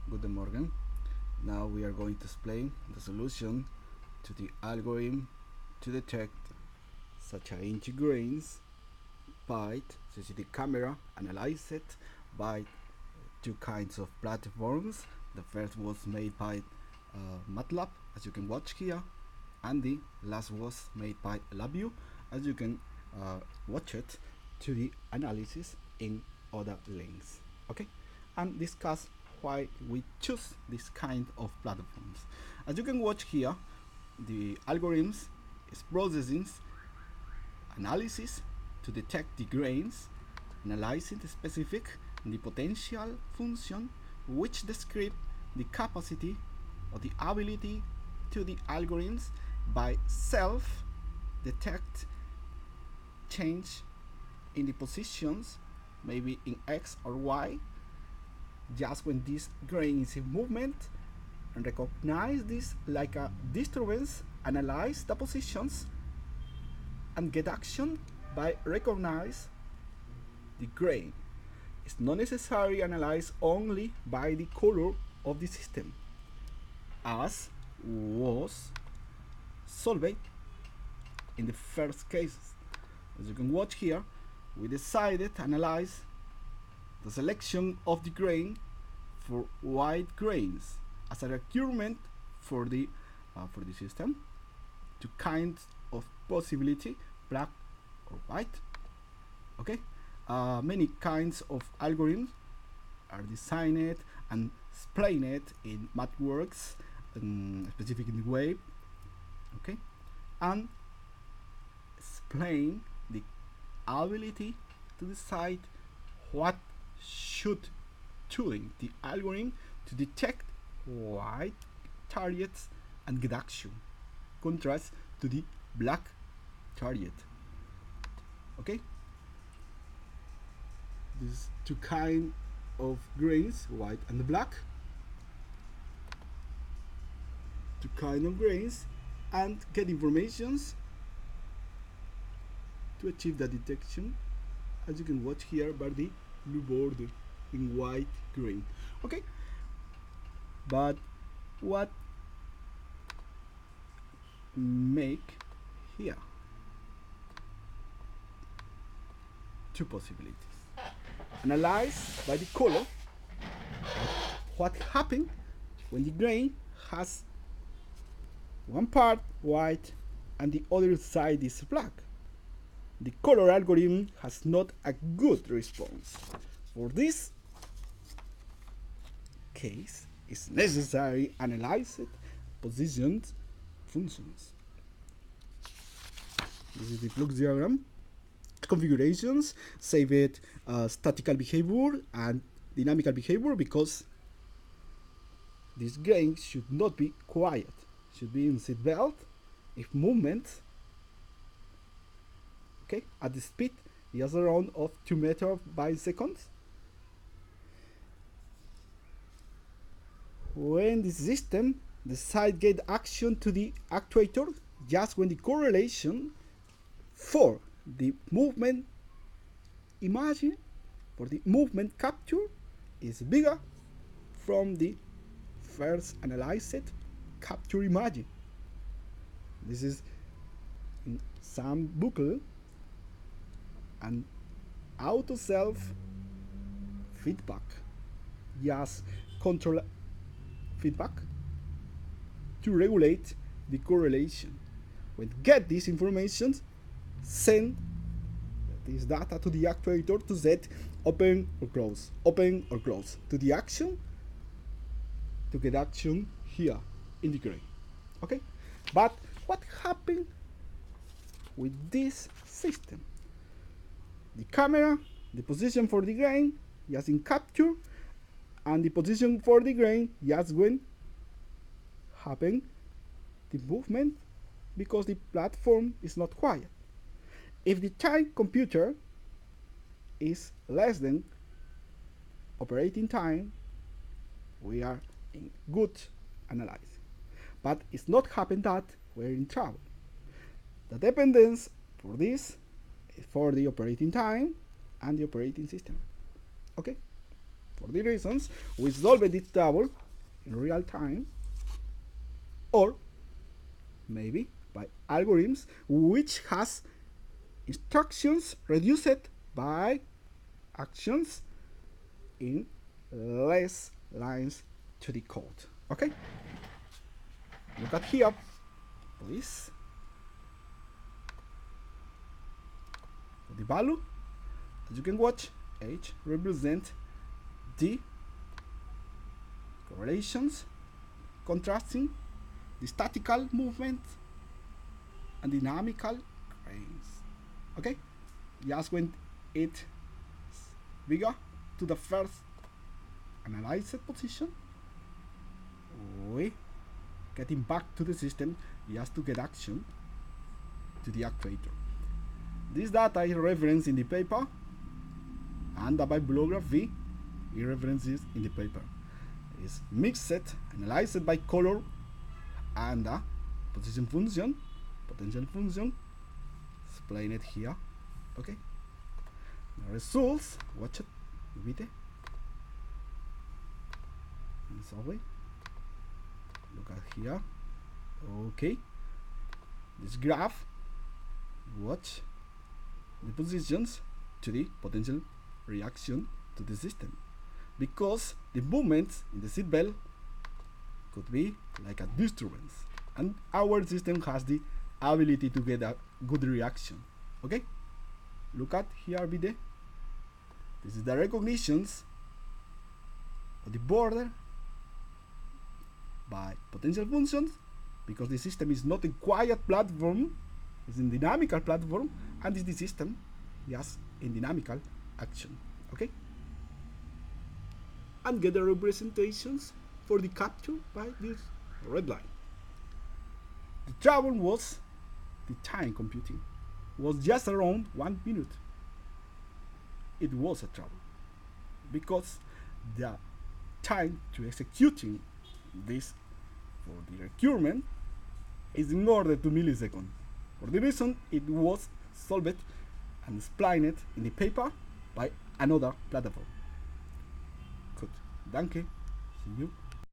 Guten Morgen. Now we are going to explain the solution to the algorithm to detect Sacha Inchi grains by CCTV camera analyzed by two kinds of platforms. The first was made by Matlab, as you can watch here, and the last was made by LabVIEW, as you can watch it to the analysis in other links. Okay, and discuss why we choose this kind of platforms. As you can watch here, the algorithms is processing analysis to detect the grains, analyzing the specific the potential function which describe the capacity or the ability to the algorithms by self detect change in the positions, maybe in X or Y, just when this grain is in movement, and recognize this like a disturbance, analyze the positions, and get action by recognize the grain. It's not necessary analyze only by the color of the system, as was solved in the first cases. As you can watch here, we decided to analyze the selection of the grain for white grains as a requirement for the system. Two kinds of possibility, black or white. Okay, many kinds of algorithms are designed and explained in MathWorks specific in the way. Okay, and explain the ability to decide what should doing the algorithm to detect white targets and get action, contrast to the black target. Okay, these two kind of grains, white and black, two kind of grains, and get informations to achieve the detection, as you can watch here by the blue border in white grain. Okay, but what make here two possibilities: analyze by the color what happened when the grain has one part white and the other side is black. The color algorithm has not a good response. For this case, it's necessary analyze positions functions. This is the flux diagram. Configurations, save it statical behavior and dynamical behavior, because this grain should not be quiet, should be in seat belt. If movement, okay, at the speed is around of 2 meters by second. When the system decide get action to the actuator, just when the correlation for the movement imagine, for the movement capture, is bigger from the first analyzed capture imagine. This is in some booklet and auto self feedback, just control feedback to regulate the correlation. When get this information, send this data to the actuator to set open or close to the action, to get action here in the grain. Okay, but what happened with this system? The camera, the position for the grain just in capture, and the position for the grain just when happen the movement, because the platform is not quiet. If the time computer is less than operating time, we are in good analysis. But it's not happen that we're in trouble. The dependence for this is for the operating time and the operating system. Okay? For the reasons, we solve this trouble in real time, or maybe by algorithms which has instructions reduced by actions in less lines to the code. Okay? Look at here, please. For the value, as you can watch, H represents the correlations, contrasting, the statical movement, and dynamical grains. Okay? Just when it is bigger to the first analyzed position, we getting back to the system just to get action to the actuator. This data is referenced in the paper, and the bibliography is referenced in the paper. It's mixed, analyzed by color, and the position function, potential function, explain it here. Okay. The results, watch it, read it. And so we look at here. Okay. This graph, watch the positions to the potential reaction to the system, because the movements in the seat belt could be like a disturbance, and our system has the ability to get a good reaction. Okay, look at here video. This is the recognitions of the border by potential functions, because the system is not a quiet platform, it's a dynamical platform, and is the system just in dynamical action. Okay, and get the representations for the capture by this red line. The trouble was the time computing was just around 1 minute. It was a trouble because the time to executing this for the requirement is in order to milliseconds. For the reason it was solved and explained in the paper by another platform. Good. Danke. See you.